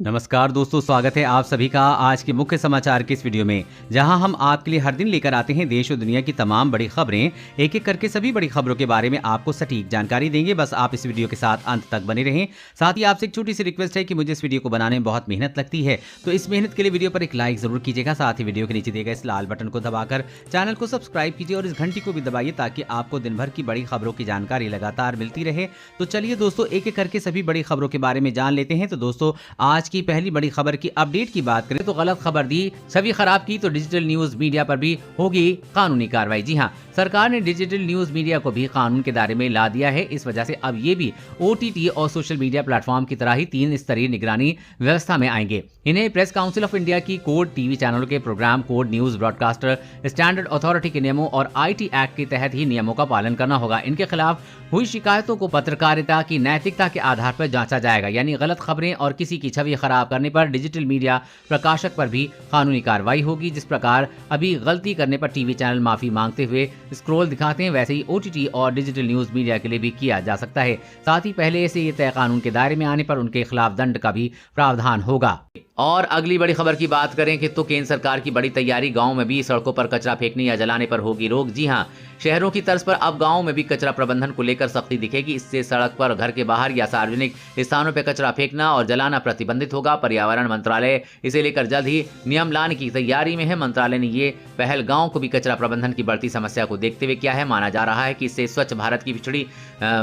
नमस्कार दोस्तों, स्वागत है आप सभी का आज के मुख्य समाचार की इस वीडियो में, जहां हम आपके लिए हर दिन लेकर आते हैं देश और दुनिया की तमाम बड़ी खबरें। एक एक करके सभी बड़ी खबरों के बारे में आपको सटीक जानकारी देंगे। बस आप इस वीडियो के साथ अंत तक बने रहें। साथ ही आपसे एक छोटी सी रिक्वेस्ट है कि मुझे इस वीडियो को बनाने में बहुत मेहनत लगती है, तो इस मेहनत के लिए वीडियो पर एक लाइक जरूर कीजिएगा। साथ ही वीडियो के नीचे दिए गए इस लाल बटन को दबाकर चैनल को सब्सक्राइब कीजिए और इस घंटी को भी दबाइए ताकि आपको दिन भर की बड़ी खबरों की जानकारी लगातार मिलती रहे। तो चलिए दोस्तों, एक एक करके सभी बड़ी खबरों के बारे में जान लेते हैं। तो दोस्तों, आज की पहली बड़ी खबर की अपडेट की बात करें तो गलत खबर दी, छवि खराब की तो डिजिटल न्यूज मीडिया पर भी होगी कानूनी कार्रवाई। जी हां, सरकार ने डिजिटल न्यूज मीडिया को भी कानून के दायरे में ला दिया है। इस वजह से अब ये भी ओटीटी और सोशल मीडिया प्लेटफॉर्म की तरह ही 3 स्तरीय निगरानी व्यवस्था में आएंगे। इन्हें प्रेस काउंसिल ऑफ इंडिया की कोड, टीवी चैनलों के programme code, news broadcaster standard authority के नियमों और आईटी एक्ट के तहत ही नियमों का पालन करना होगा। इनके खिलाफ हुई शिकायतों को पत्रकारिता की नैतिकता के आधार पर जांचा जाएगा, यानी गलत खबरें और किसी की छवि खराब करने पर डिजिटल मीडिया प्रकाशक पर भी कानूनी कार्रवाई होगी। जिस प्रकार अभी गलती करने पर टीवी चैनल माफी मांगते हुए स्क्रॉल दिखाते हैं, वैसे ही ओटीटी और डिजिटल न्यूज मीडिया के लिए भी किया जा सकता है। साथ ही पहले से ये तय कानून के दायरे में आने पर उनके खिलाफ दंड का भी प्रावधान होगा। और अगली बड़ी खबर की बात करें कि तो केंद्र सरकार की बड़ी तैयारी, गांव में भी सड़कों पर कचरा फेंकने या जलाने पर होगी रोक। जी हां, शहरों की तर्ज पर अब गांव में भी कचरा प्रबंधन को लेकर सख्ती दिखेगी। इससे सड़क पर, घर के बाहर या सार्वजनिक स्थानों पर कचरा फेंकना और जलाना प्रतिबंधित होगा। पर्यावरण मंत्रालय इसे लेकर जल्द ही नियम लाने की तैयारी में है। मंत्रालय ने ये पहल गांव को भी कचरा प्रबंधन की बढ़ती समस्या को देखते हुए किया है। माना जा रहा है कि इससे स्वच्छ भारत की पिछड़ी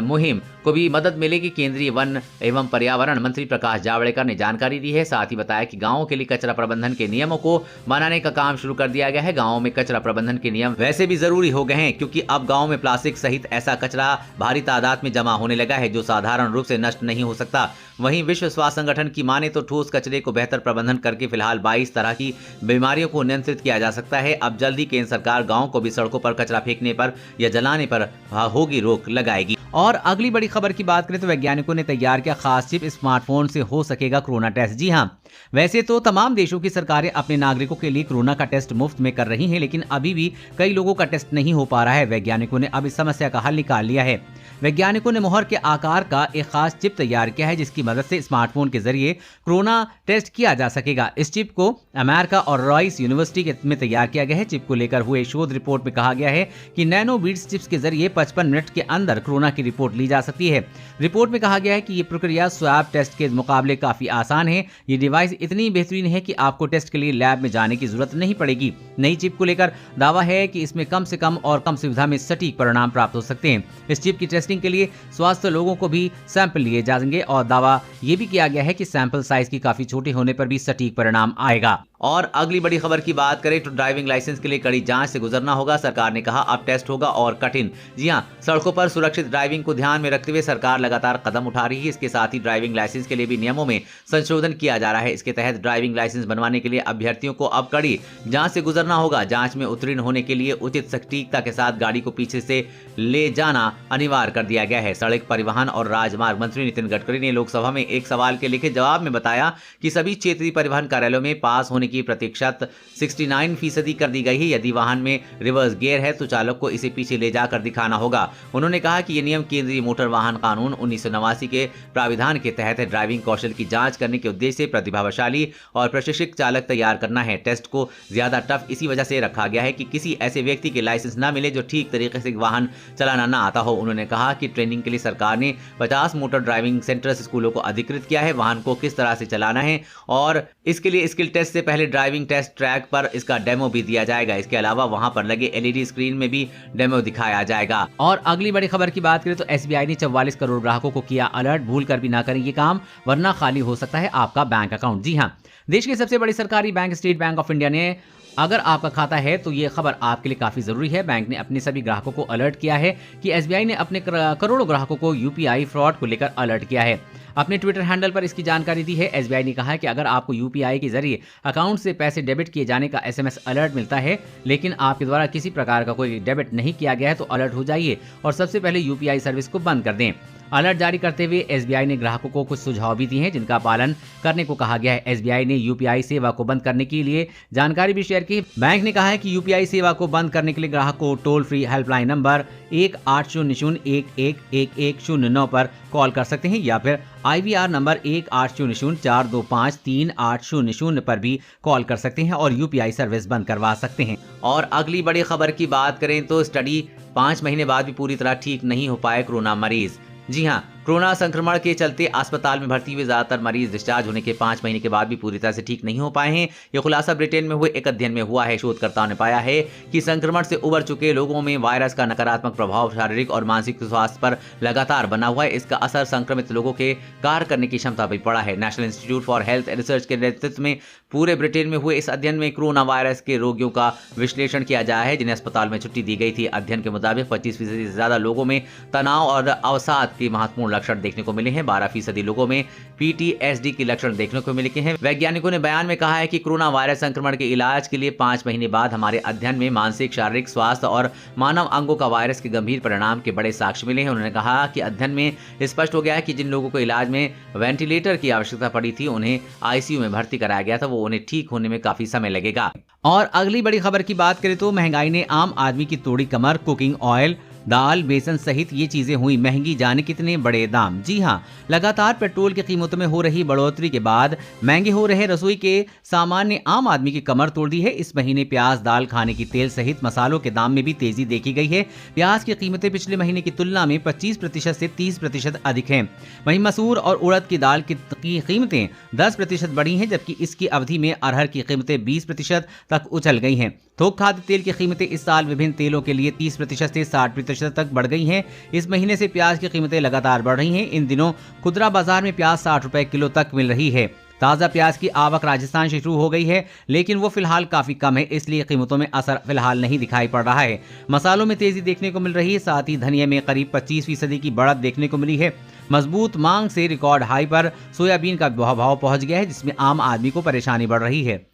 मुहिम को भी मदद मिलेगी। केंद्रीय वन एवं पर्यावरण मंत्री प्रकाश जावड़ेकर ने जानकारी दी है। साथ ही बताया कि गांवों के लिए कचरा प्रबंधन के नियमों को बनाने का काम शुरू कर दिया गया है। गांवों में कचरा प्रबंधन के नियम वैसे भी जरूरी हो गए हैं, क्योंकि अब गांव में प्लास्टिक सहित ऐसा कचरा भारी तादाद में जमा होने लगा है जो साधारण रूप से नष्ट नहीं हो सकता। वहीं विश्व स्वास्थ्य संगठन की माने तो ठोस कचरे को बेहतर प्रबंधन करके फिलहाल 22 तरह की बीमारियों को नियंत्रित किया जा सकता है। अब जल्दी केंद्र सरकार गांव को भी सड़कों पर कचरा फेंकने पर या जलाने पर होगी रोक लगाएगी। और अगली बड़ी खबर की बात करें तो वैज्ञानिकों ने तैयार किया खास चिप, स्मार्टफोन से हो सकेगा कोरोना टेस्ट। जी हां, वैसे तो तमाम देशों की सरकारें अपने नागरिकों के लिए कोरोना का टेस्ट मुफ्त में कर रही हैं, लेकिन अभी भी कई लोगों का टेस्ट नहीं हो पा रहा है। वैज्ञानिकों ने अब इस समस्या का हल निकाल लिया है। वैज्ञानिकों ने मुहर के आकार का एक खास चिप तैयार किया है, जिसकी मदद से स्मार्टफोन के जरिए कोरोना टेस्ट किया जा सकेगा। इस चिप को अमेरिका और रॉयस यूनिवर्सिटी में तैयार किया गया है। चिप को लेकर हुए शोध रिपोर्ट में कहा गया है कि नैनो बीट्स चिप्स के जरिए 55 मिनट के अंदर कोरोना की रिपोर्ट ली जा सकती है। रिपोर्ट में कहा गया है कि ये प्रक्रिया स्वैब टेस्ट के मुकाबले काफी आसान है। ये डिवाइस इतनी बेहतरीन है कि आपको टेस्ट के लिए लैब में जाने की जरूरत नहीं पड़ेगी। नई चिप को लेकर दावा है कि इसमें कम से कम और कम सुविधा में सटीक परिणाम प्राप्त हो सकते हैं। इस चिप की टेस्टिंग के लिए स्वास्थ्य लोगों को भी सैंपल लिए जाएंगे और दावा यह भी किया गया है कि सैंपल साइज की काफी छोटे होने पर भी सटीक परिणाम आएगा। और अगली बड़ी खबर की बात करें तो ड्राइविंग लाइसेंस के लिए कड़ी जांच से गुजरना होगा। सरकार ने कहा अब टेस्ट होगा और कठिन। जी हां, सड़कों पर सुरक्षित ड्राइविंग को ध्यान में रखते हुए सरकार लगातार कदम उठा रही है। इसके साथ ही ड्राइविंग लाइसेंस के लिए भी नियमों में संशोधन किया जा रहा है। इसके तहत ड्राइविंग लाइसेंस बनवाने के लिए अभ्यर्थियों को अब कड़ी जांच से गुजरना होगा। जांच में उत्तीर्ण होने के लिए उचित सटीकता के साथ गाड़ी को पीछे से ले जाना अनिवार्य कर दिया गया है। सड़क परिवहन और राजमार्ग मंत्री नितिन गडकरी ने लोकसभा में एक सवाल के लिखित जवाब में बताया कि सभी क्षेत्रीय परिवहन कार्यालयों में पास होने की प्रतिशत 69% कर दी गई है। यदि वाहन में रिवर्स गियर है तो चालक को इसे पीछे ले जाकर दिखाना होगा। उन्होंने कहा कि यह नियम केंद्रीय मोटर वाहन कानून 1989 के प्राविधान के तहत ड्राइविंग कौशल की जांच करने के उद्देश्य से प्रतिभाशाली और प्रशिक्षित चालक तैयार करना है। टेस्ट को ज्यादा टफ इसी वजह से रखा गया है कि किसी ऐसे व्यक्ति के लाइसेंस न मिले जो ठीक तरीके से वाहन चलाना न आता हो। उन्होंने कहा कि ट्रेनिंग के लिए सरकार ने 50 मोटर ड्राइविंग सेंटर्स स्कूलों को अधिकृत किया है। वाहन को किस तरह से चलाना है और इसके लिए स्किल टेस्ट से पहले ड्राइविंग टेस्ट ट्रैक पर इसका डेमो भी दिया जाएगा। इसके अलावा वहां पर लगे एलईडी स्क्रीन में भी डेमो दिखाया जाएगा। और अगली बड़ी खबर की बात करें तो एसबीआई ने 44 करोड़ ग्राहकों को किया अलर्ट, भूल कर भी ना करें ये काम वरना खाली हो सकता है आपका बैंक अकाउंट। जी हां, देश के सबसे बड़ी सरकारी bank state bank of India ने अगर आपका खाता है तो ये खबर आपके लिए काफी जरूरी है। बैंक ने अपने सभी ग्राहकों को अलर्ट किया है कि एसबीआई ने अपने करोड़ों ग्राहकों को यूपीआई फ्रॉड को लेकर अलर्ट किया है। अपने ट्विटर हैंडल पर इसकी जानकारी दी है। एसबीआई ने कहा है कि अगर आपको यूपीआई के जरिए अकाउंट से पैसे डेबिट किए जाने का एसएमएस अलर्ट मिलता है, लेकिन आपके द्वारा किसी प्रकार का कोई डेबिट नहीं किया गया है, तो अलर्ट हो जाइए और सबसे पहले यूपीआई सर्विस को बंद कर दें। अलर्ट जारी करते हुए एसबीआई ने ग्राहकों को कुछ सुझाव भी दिए हैं, जिनका पालन करने को कहा गया है। एसबीआई ने यूपीआई सेवा को बंद करने के लिए जानकारी भी शेयर की। बैंक ने कहा है कि यूपीआई सेवा को बंद करने के लिए ग्राहक को टोल फ्री हेल्पलाइन नंबर 1-800-111109 पर कॉल कर सकते हैं या फिर IVR नंबर 1-800-425-3800 पर भी कॉल कर सकते हैं और यूपीआई सर्विस बंद करवा सकते हैं। और अगली बड़ी खबर की बात करें तो स्टडी 5 महीने बाद भी पूरी तरह ठीक नहीं हो पाए कोरोना मरीज। जी हां, कोरोना संक्रमण के चलते अस्पताल में भर्ती हुए ज्यादातर मरीज डिस्चार्ज होने के 5 महीने के बाद भी पूरी तरह से ठीक नहीं हो पाए हैं। यह खुलासा ब्रिटेन में हुए एक अध्ययन में हुआ है। शोधकर्ताओं ने पाया है कि संक्रमण से उबर चुके लोगों में वायरस का नकारात्मक प्रभाव शारीरिक और मानसिक स्वास्थ्य पर लगातार बना हुआ है। इसका असर संक्रमित लोगों के कार्य करने की क्षमता पर पड़ा है। National institute for health research के नेतृत्व में पूरे ब्रिटेन में हुए इस अध्ययन में कोरोना वायरस के रोगियों का विश्लेषण किया गया है, जिन्हें अस्पताल में छुट्टी दी गई थी। अध्ययन के मुताबिक 25% से ज्यादा लोगों में तनाव और अवसाद के महत्वपूर्ण लक्षण देखने को मिले हैं। 12% लोगों में PTSD के लक्षण देखने को मिले हैं। वैज्ञानिकों ने बयान में कहा है कि कोरोना वायरस संक्रमण के इलाज के लिए 5 महीने बाद हमारे अध्ययन में मानसिक, शारीरिक स्वास्थ्य और मानव अंगों का वायरस के गंभीर परिणाम के बड़े साक्ष्य मिले हैं। उन्होंने कहा कि अध्ययन में स्पष्ट हो गया है कि जिन लोगों को इलाज में वेंटिलेटर की आवश्यकता पड़ी थी, उन्हें ICU में भर्ती कराया गया था, वो उन्हें ठीक होने में काफी समय लगेगा। और अगली बड़ी खबर की बात करें तो महंगाई ने आम आदमी की तोड़ी कमर। कुकिंग ऑयल, दाल, बेसन सहित ये चीजें हुई महंगी। जाने कितने बड़े दाम। जी हां, लगातार पेट्रोल की कीमतों में हो रही बढ़ोतरी के बाद महंगे हो रहे रसोई के सामान ने आम आदमी की कमर तोड़ दी है। इस महीने प्याज, दाल, खाने की तेल सहित मसालों के दाम में भी तेजी देखी गई है। प्याज की कीमतें पिछले महीने की तुलना में 25% से 30% अधिक हैं। वहीं मसूर और उड़द की दाल की कीमतें 10% बढ़ी हैं, जबकि इसकी अवधि में अरहर की कीमतें 20% तक उछल गई हैं। थोक खाद्य तेल की कीमतें इस साल विभिन्न तेलों के लिए 30% से 60% तक बढ़ गई हैं। इस महीने से प्याज की कीमतें लगातार बढ़ रही हैं। इन दिनों खुदरा बाजार में प्याज 60 रुपए किलो तक मिल रही है। ताज़ा प्याज की आवक राजस्थान से शुरू हो गई है, लेकिन वो फिलहाल काफी कम है, इसलिए कीमतों में असर फिलहाल नहीं दिखाई पड़ रहा है। मसालों में तेजी देखने को मिल रही है, साथ ही धनिया में करीब 25% की बढ़त देखने को मिली है। मजबूत मांग से रिकॉर्ड हाई पर सोयाबीन का भाव पहुंच गया है, जिसमें आम आदमी को परेशानी बढ़ रही है।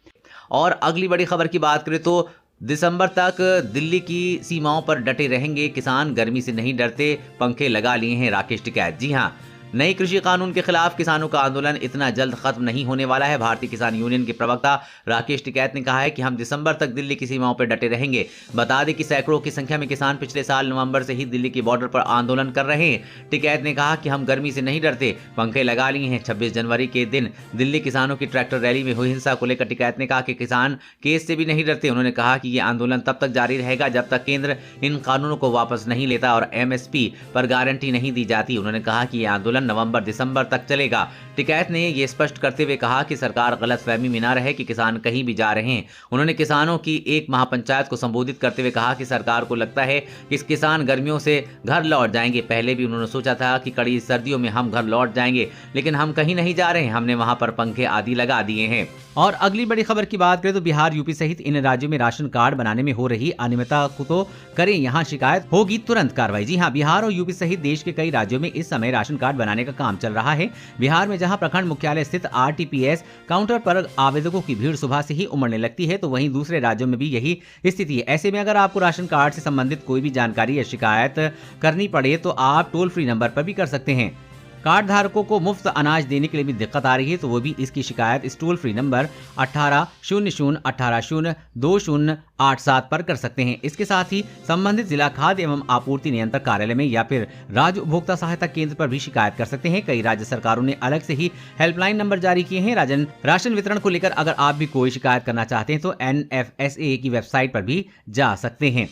और अगली बड़ी खबर की बात करें तो दिसंबर तक दिल्ली की सीमाओं पर डटे रहेंगे किसान, गर्मी से नहीं डरते, पंखे लगा लिए हैं राकेश टिकैत। जी हां, नए कृषि कानून के खिलाफ किसानों का आंदोलन इतना जल्द खत्म नहीं होने वाला है। भारतीय किसान यूनियन के प्रवक्ता राकेश टिकैत ने कहा है कि हम दिसंबर तक दिल्ली की सीमाओं पर डटे रहेंगे। बता दें कि सैकड़ों की संख्या में किसान पिछले साल नवंबर से ही दिल्ली के बॉर्डर पर आंदोलन कर रहे हैं। टिकैत ने कहा कि हम गर्मी से नहीं डरते, पंखे लगा लिए हैं। 26 जनवरी के दिन दिल्ली किसानों की ट्रैक्टर रैली में हुई हिंसा को लेकर टिकैत ने कहा कि किसान केस से भी नहीं डरते। उन्होंने कहा कि ये आंदोलन तब तक जारी रहेगा जब तक केंद्र इन कानूनों को वापस नहीं लेता और MSP पर गारंटी नहीं दी जाती। उन्होंने कहा कि ये आंदोलन नवंबर दिसंबर तक चलेगा। टिकैत ने यह स्पष्ट करते हुए कहा कि सरकार गलतफहमी में न रहे कि किसान कहीं भी जा रहे हैं। उन्होंने किसानों की एक महापंचायत को संबोधित करते हुए कहा कि सरकार को लगता है कि किसान गर्मियों से घर लौट जाएंगे। पहले भी उन्होंने सोचा था कि कड़ी सर्दियों में हम घर लौट जाएंगे, लेकिन हम कहीं नहीं जा रहे हैं, हमने वहां पर पंखे आदि लगा दिए हैं। और अगली बड़ी खबर की बात करें तो बिहार, यूपी सहित इन राज्यों में राशन कार्ड बनाने में हो रही अनियमितता को तो करें यहाँ शिकायत, होगी तुरंत कार्रवाई। जी हाँ, बिहार और यूपी सहित देश के कई राज्यों में इस समय राशन कार्ड बनाने का काम चल रहा है। बिहार में जहां प्रखंड मुख्यालय स्थित RTPS काउंटर पर आवेदकों की भीड़ सुबह से ही उमड़ने लगती है, तो वहीं दूसरे राज्यों में भी यही स्थिति है। ऐसे में अगर आपको राशन कार्ड से संबंधित कोई भी जानकारी या शिकायत करनी पड़े तो आप टोल फ्री नंबर पर भी कर सकते हैं। कार्ड धारकों को मुफ्त अनाज देने के लिए भी दिक्कत आ रही है, तो वो भी इसकी शिकायत इस टोल फ्री नंबर 1800-1800-2087 पर कर सकते हैं। इसके साथ ही संबंधित जिला खाद्य एवं आपूर्ति नियंत्रक कार्यालय में या फिर राज्य उपभोक्ता सहायता केंद्र पर भी शिकायत कर सकते हैं। कई राज्य सरकारों ने अलग से ही हेल्पलाइन नंबर जारी किए हैं। राशन वितरण को लेकर अगर आप भी कोई शिकायत करना चाहते हैं तो NFSA की वेबसाइट पर भी जा सकते हैं।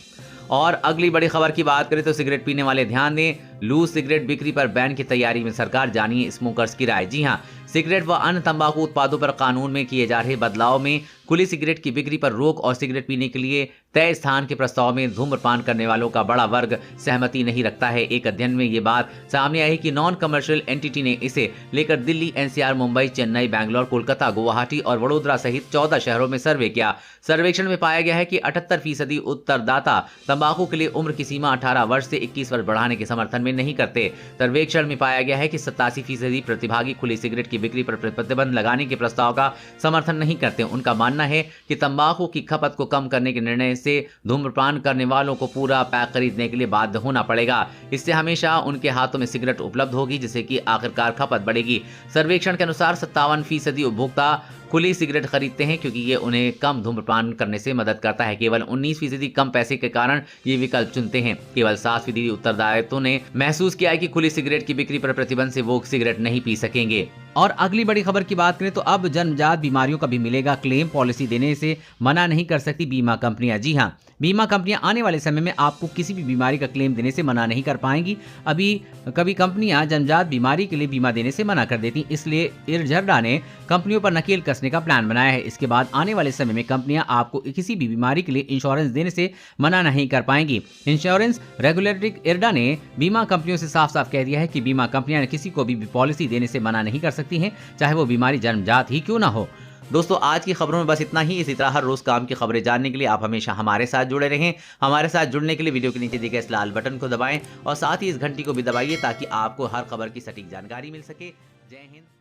और अगली बड़ी खबर की बात करें तो सिगरेट पीने वाले ध्यान दें, लूज सिगरेट बिक्री पर बैन की तैयारी में सरकार, जानिए स्मोकर्स की राय। जी हां, सिगरेट व अन्य तंबाकू उत्पादों पर कानून में किए जा रहे बदलाव में खुली सिगरेट की बिक्री पर रोक और सिगरेट पीने के लिए तय स्थान के प्रस्ताव में धूम्रपान करने वालों का बड़ा वर्ग सहमति नहीं रखता है। एक अध्ययन में ये बात सामने आई कि नॉन कमर्शियल एंटिटी ने इसे लेकर दिल्ली, NCR, मुंबई, चेन्नई, बैंगलोर, कोलकाता, गुवाहाटी और वडोदरा सहित 14 शहरों में सर्वे किया। सर्वेक्षण में पाया गया है कि 78% उत्तरदाता तंबाकू के लिए उम्र की सीमा 18 वर्ष से 21 वर्ष बढ़ाने के समर्थन में नहीं करते। सर्वेक्षण में पाया गया है कि 87% प्रतिभागी खुली सिगरेट की बिक्री पर प्रतिबंध लगाने के प्रस्ताव का समर्थन नहीं करते। उनका मानना है कि तंबाकू की खपत को कम करने के निर्णय जिससे धूम्रपान करने वालों को पूरा पैक खरीदने के लिए बाध्य होना पड़ेगा। इससे हमेशा उनके हाथों में सिगरेट उपलब्ध होगी, जिससे कि आखिरकार खपत बढ़ेगी। सर्वेक्षण के अनुसार 57% उपभोक्ता खुली सिगरेट खरीदते हैं क्योंकि ये उन्हें कम धूम्रपान करने से मदद करता है। केवल 19% कम पैसे के कारण ये विकल्प चुनते हैं। केवल 7% उत्तरदायित्वों ने महसूस किया है कि खुली सिगरेट की बिक्री पर प्रतिबंध से वो सिगरेट नहीं पी सकेंगे। और अगली बड़ी खबर की बात करें तो अब जन्मजात बीमारियों का भी मिलेगा क्लेम। पॉलिसी देने से मना नहीं कर सकती बीमा कंपनियां। जी हाँ, बीमा कंपनियां आने वाले समय में आपको किसी भी बीमारी का क्लेम देने से मना नहीं कर पाएंगी। अभी कभी कंपनियां जन्मजात बीमारी के लिए बीमा देने से मना कर देती, इसलिए इरझरडा ने कंपनियों पर नकेल कसने का प्लान बनाया है। इसके बाद आने वाले समय में कंपनियां आपको किसी भी बीमारी के लिए इंश्योरेंस देने से मना नहीं कर पाएंगी। इंश्योरेंस रेगुलेटरी इरडा ने बीमा कंपनियों से साफ साफ कह दिया है कि बीमा कंपनियां किसी को भी पॉलिसी देने से मना नहीं कर सकती हैं, चाहे वो बीमारी जन्मजात ही क्यों ना हो। दोस्तों, आज की खबरों में बस इतना ही। इसी तरह हर रोज काम की खबरें जानने के लिए आप हमेशा हमारे साथ जुड़े रहें। हमारे साथ जुड़ने के लिए वीडियो के नीचे दिए गए इस लाल बटन को दबाएं और साथ ही इस घंटी को भी दबाइए ताकि आपको हर खबर की सटीक जानकारी मिल सके। जय हिंद।